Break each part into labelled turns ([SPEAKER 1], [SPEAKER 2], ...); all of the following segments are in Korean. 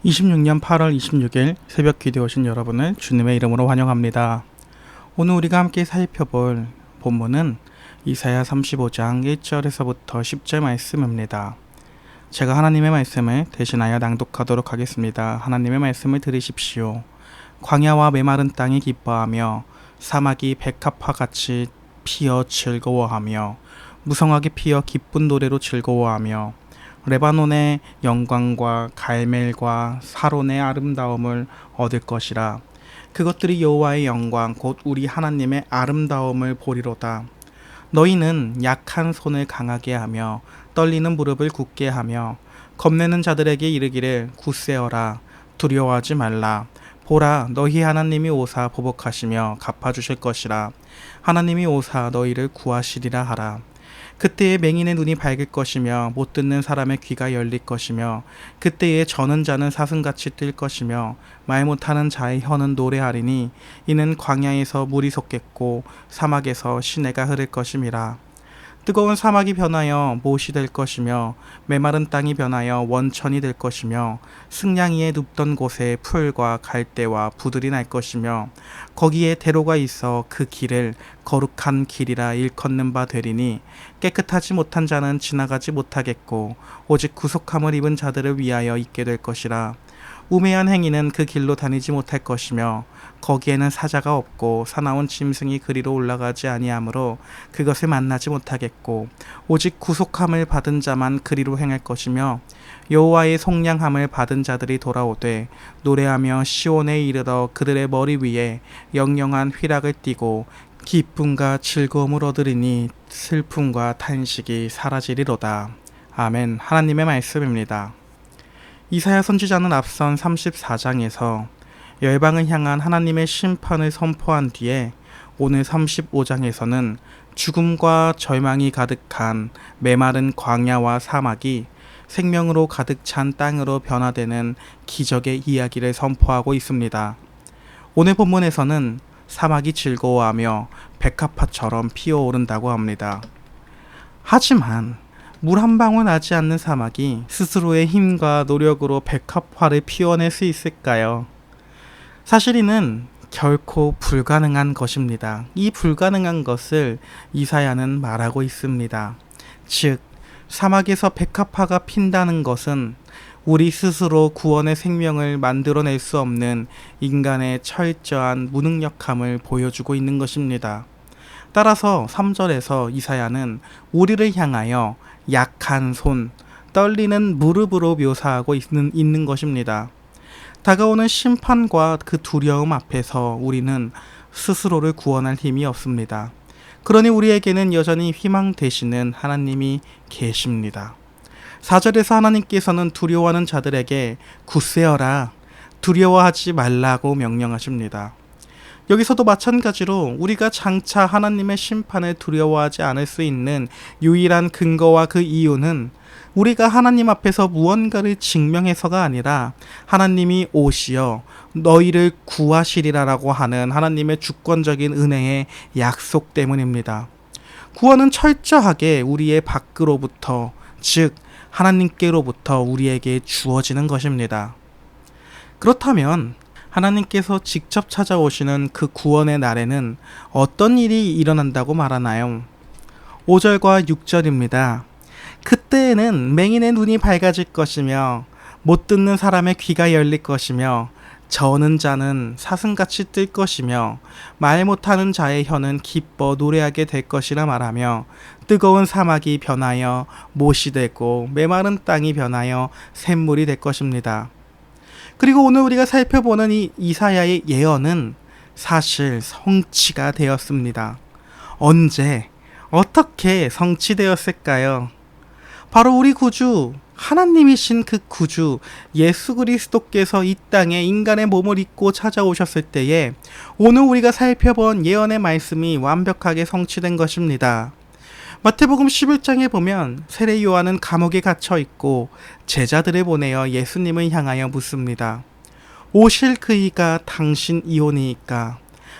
[SPEAKER 1] 26년 8월 26일 새벽 기도에 오신 여러분을 주님의 이름으로 환영합니다. 오늘 우리가 함께 살펴볼 본문은 이사야 35장 1절에서부터 10절 말씀입니다. 제가 하나님의 말씀을 대신하여 낭독하도록 하겠습니다. 하나님의 말씀을 들으십시오. 광야와 메마른 땅이 기뻐하며 사막이 백합화 같이 피어 즐거워하며 무성하게 피어 기쁜 노래로 즐거워하며 레바논의 영광과 갈멜과 사론의 아름다움을 얻을 것이라. 그것들이 여호와의 영광 곧 우리 하나님의 아름다움을 보리로다. 너희는 약한 손을 강하게 하며 떨리는 무릎을 굳게 하며 겁내는 자들에게 이르기를 굳세어라, 두려워하지 말라. 보라, 너희 하나님이 오사 보복하시며 갚아주실 것이라. 하나님이 오사 너희를 구하시리라 하라. 그때에 맹인의 눈이 밝을 것이며 못 듣는 사람의 귀가 열릴 것이며 그때에 저는 자는 사슴같이 뛸 것이며 말 못하는 자의 혀는 노래하리니 이는 광야에서 물이 솟겠고 사막에서 시내가 흐를 것임이라. 뜨거운 사막이 변하여 못이 될 것이며 메마른 땅이 변하여 원천이 될 것이며 승냥이에 눕던 곳에 풀과 갈대와 부들이 날 것이며 거기에 대로가 있어 그 길을 거룩한 길이라 일컫는 바 되리니 깨끗하지 못한 자는 지나가지 못하겠고 오직 구속함을 입은 자들을 위하여 있게 될 것이라. 우매한 행위는 그 길로 다니지 못할 것이며 거기에는 사자가 없고 사나운 짐승이 그리로 올라가지 아니하므로 그것을 만나지 못하겠고 오직 구속함을 받은 자만 그리로 행할 것이며 여호와의 속량함을 받은 자들이 돌아오되 노래하며 시온에 이르러 그들의 머리 위에 영영한 휘락을 띠고 기쁨과 즐거움을 얻으리니 슬픔과 탄식이 사라지리로다. 아멘. 하나님의 말씀입니다. 이사야 선지자는 앞선 34장에서 열방을 향한 하나님의 심판을 선포한 뒤에 오늘 35장에서는 죽음과 절망이 가득한 메마른 광야와 사막이 생명으로 가득 찬 땅으로 변화되는 기적의 이야기를 선포하고 있습니다. 오늘 본문에서는 사막이 즐거워하며 백합화처럼 피어오른다고 합니다. 하지만 물 한 방울 나지 않는 사막이 스스로의 힘과 노력으로 백합화를 피워낼 수 있을까요? 사실 이는 결코 불가능한 것입니다. 이 불가능한 것을 이사야는 말하고 있습니다. 즉, 사막에서 백합화가 핀다는 것은 우리 스스로 구원의 생명을 만들어낼 수 없는 인간의 철저한 무능력함을 보여주고 있는 것입니다. 따라서 3절에서 이사야는 우리를 향하여 약한 손, 떨리는 무릎으로 묘사하고 있는 것입니다. 다가오는 심판과 그 두려움 앞에서 우리는 스스로를 구원할 힘이 없습니다. 그러니 우리에게는 여전히 희망 되시는 하나님이 계십니다. 4절에서 하나님께서는 두려워하는 자들에게 굳세어라, 두려워하지 말라고 명령하십니다. 여기서도 마찬가지로 우리가 장차 하나님의 심판을 두려워하지 않을 수 있는 유일한 근거와 그 이유는 우리가 하나님 앞에서 무언가를 증명해서가 아니라 하나님이 오시어 너희를 구하시리라라고 하는 하나님의 주권적인 은혜의 약속 때문입니다. 구원은 철저하게 우리의 밖으로부터, 즉 하나님께로부터 우리에게 주어지는 것입니다. 그렇다면 하나님께서 직접 찾아오시는 그 구원의 날에는 어떤 일이 일어난다고 말하나요? 5절과 6절입니다. 그때에는 맹인의 눈이 밝아질 것이며 못 듣는 사람의 귀가 열릴 것이며 저는 자는 사슴같이 뜰 것이며 말 못하는 자의 혀는 기뻐 노래하게 될 것이라 말하며 뜨거운 사막이 변하여 못이 되고 메마른 땅이 변하여 샘물이 될 것입니다. 그리고 오늘 우리가 살펴보는 이 이사야의 예언은 사실 성취가 되었습니다. 언제, 어떻게 성취되었을까요? 바로 우리 구주, 하나님이신 그 구주 예수 그리스도께서 이 땅에 인간의 몸을 입고 찾아오셨을 때에 오늘 우리가 살펴본 예언의 말씀이 완벽하게 성취된 것입니다. 마태복음 11장에 보면 세례 요한은 감옥에 갇혀 있고 제자들을 보내어 예수님을 향하여 묻습니다. 오실 그이가 당신이오니이까?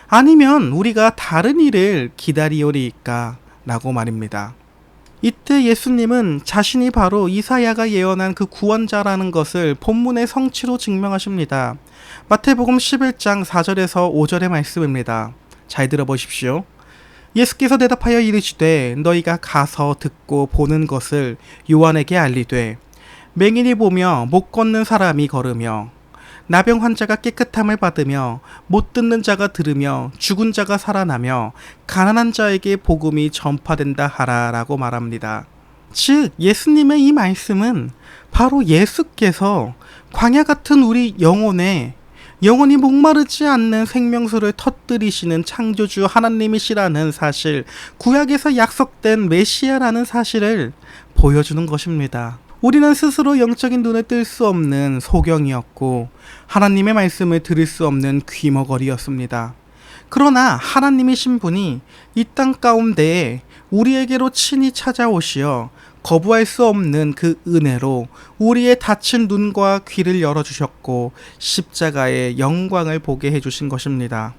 [SPEAKER 1] 아니면 우리가 다른 이를 기다리오리이까? 라고 말입니다. 이때 예수님은 자신이 바로 이사야가 예언한 그 구원자라는 것을 본문의 성취로 증명하십니다. 마태복음 11장 4절에서 5절의 말씀입니다. 잘 들어보십시오. 예수께서 대답하여 이르시되 너희가 가서 듣고 보는 것을 요한에게 알리되 맹인이 보며 못 걷는 사람이 걸으며 나병 환자가 깨끗함을 받으며 못 듣는 자가 들으며 죽은 자가 살아나며 가난한 자에게 복음이 전파된다 하라라고 말합니다. 즉 예수님의 이 말씀은 바로 예수께서 광야 같은 우리 영혼에 영원히 목마르지 않는 생명수를 터뜨리시는 창조주 하나님이시라는 사실, 구약에서 약속된 메시아라는 사실을 보여주는 것입니다. 우리는 스스로 영적인 눈에 뜰 수 없는 소경이었고 하나님의 말씀을 들을 수 없는 귀머거리였습니다. 그러나 하나님이신 분이 이 땅 가운데에 우리에게로 친히 찾아오시어 거부할 수 없는 그 은혜로 우리의 닫힌 눈과 귀를 열어주셨고 십자가의 영광을 보게 해주신 것입니다.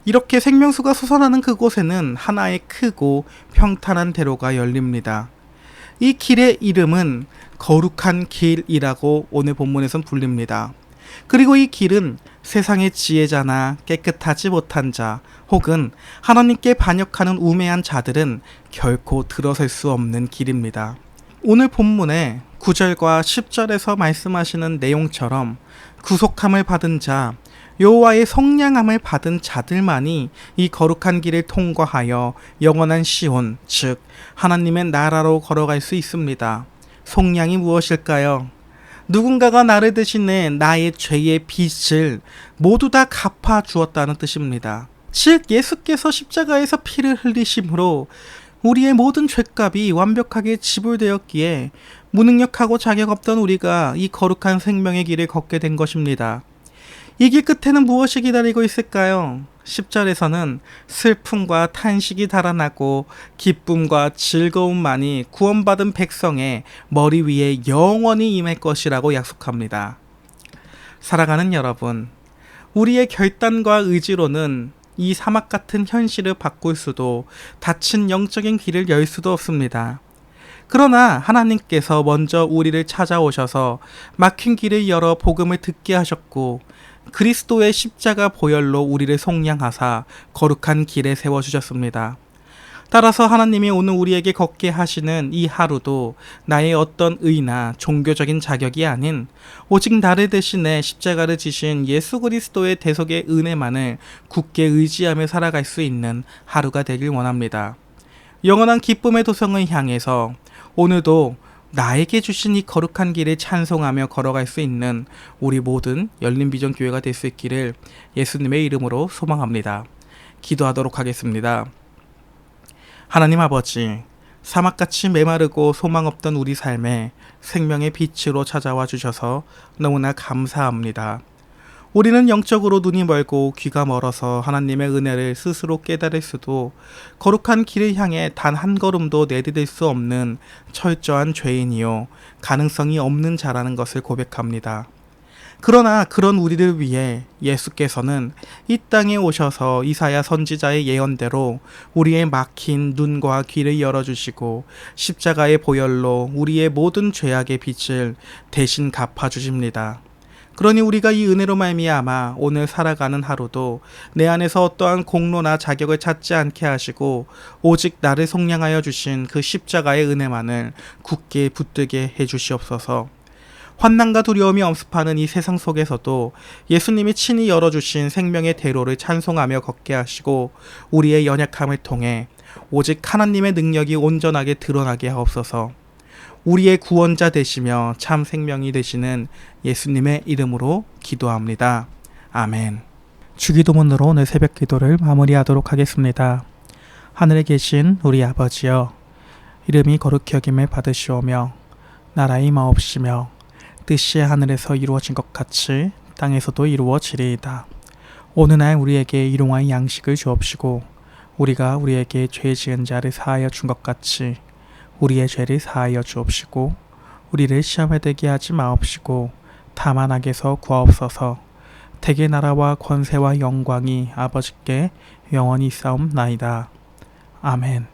[SPEAKER 1] 이렇게 생명수가 솟아나는 그곳에는 하나의 크고 평탄한 대로가 열립니다. 이 길의 이름은 거룩한 길이라고 오늘 본문에선 불립니다. 그리고 이 길은 세상의 지혜자나 깨끗하지 못한 자 혹은 하나님께 반역하는 우매한 자들은 결코 들어설 수 없는 길입니다. 오늘 본문의 9절과 10절에서 말씀하시는 내용처럼 구속함을 받은 자, 여호와의 성량함을 받은 자들만이 이 거룩한 길을 통과하여 영원한 시온, 즉 하나님의 나라로 걸어갈 수 있습니다. 속량이 무엇일까요? 누군가가 나를 대신해 나의 죄의 빚을 모두 다 갚아 주었다는 뜻입니다. 즉 예수께서 십자가에서 피를 흘리심으로 우리의 모든 죄값이 완벽하게 지불되었기에 무능력하고 자격 없던 우리가 이 거룩한 생명의 길을 걷게 된 것입니다. 이 길 끝에는 무엇이 기다리고 있을까요? 10절에서는 슬픔과 탄식이 달아나고 기쁨과 즐거움만이 구원받은 백성의 머리 위에 영원히 임할 것이라고 약속합니다. 사랑하는 여러분, 우리의 결단과 의지로는 이 사막 같은 현실을 바꿀 수도 닫힌 영적인 길을 열 수도 없습니다. 그러나 하나님께서 먼저 우리를 찾아오셔서 막힌 길을 열어 복음을 듣게 하셨고 그리스도의 십자가 보혈로 우리를 속량하사 거룩한 길에 세워주셨습니다. 따라서 하나님이 오늘 우리에게 걷게 하시는 이 하루도 나의 어떤 의나 종교적인 자격이 아닌 오직 나를 대신해 십자가를 지신 예수 그리스도의 대속의 은혜만을 굳게 의지하며 살아갈 수 있는 하루가 되길 원합니다. 영원한 기쁨의 도성을 향해서 오늘도 나에게 주신 이 거룩한 길을 찬송하며 걸어갈 수 있는 우리 모든 열린비전교회가 될 수 있기를 예수님의 이름으로 소망합니다. 기도하도록 하겠습니다. 하나님 아버지, 사막같이 메마르고 소망 없던 우리 삶에 생명의 빛으로 찾아와 주셔서 너무나 감사합니다. 우리는 영적으로 눈이 멀고 귀가 멀어서 하나님의 은혜를 스스로 깨달을 수도 거룩한 길을 향해 단 한 걸음도 내디딜 수 없는 철저한 죄인이요 가능성이 없는 자라는 것을 고백합니다. 그러나 그런 우리를 위해 예수께서는 이 땅에 오셔서 이사야 선지자의 예언대로 우리의 막힌 눈과 귀를 열어주시고 십자가의 보혈로 우리의 모든 죄악의 빚을 대신 갚아주십니다. 그러니 우리가 이 은혜로 말미암아 오늘 살아가는 하루도 내 안에서 어떠한 공로나 자격을 찾지 않게 하시고 오직 나를 속량하여 주신 그 십자가의 은혜만을 굳게 붙들게 해주시옵소서. 환난과 두려움이 엄습하는 이 세상 속에서도 예수님이 친히 열어주신 생명의 대로를 찬송하며 걷게 하시고 우리의 연약함을 통해 오직 하나님의 능력이 온전하게 드러나게 하옵소서. 우리의 구원자 되시며 참 생명이 되시는 예수님의 이름으로 기도합니다. 아멘. 주기도문으로 오늘 새벽 기도를 마무리하도록 하겠습니다. 하늘에 계신 우리 아버지여, 이름이 거룩히 여김을 받으시오며 나라의 마옵시며 뜻이 하늘에서 이루어진 것 같이 땅에서도 이루어지리이다. 오늘 날 우리에게 일용할 양식을 주옵시고 우리가 우리에게 죄 지은 자를 사하여 준 것 같이 우리의 죄를 사하여 주옵시고 우리를 시험에 들게 하지 마옵시고 다만 악에서 구하옵소서. 대개 나라와 권세와 영광이 아버지께 영원히 있사옵나이다. 아멘.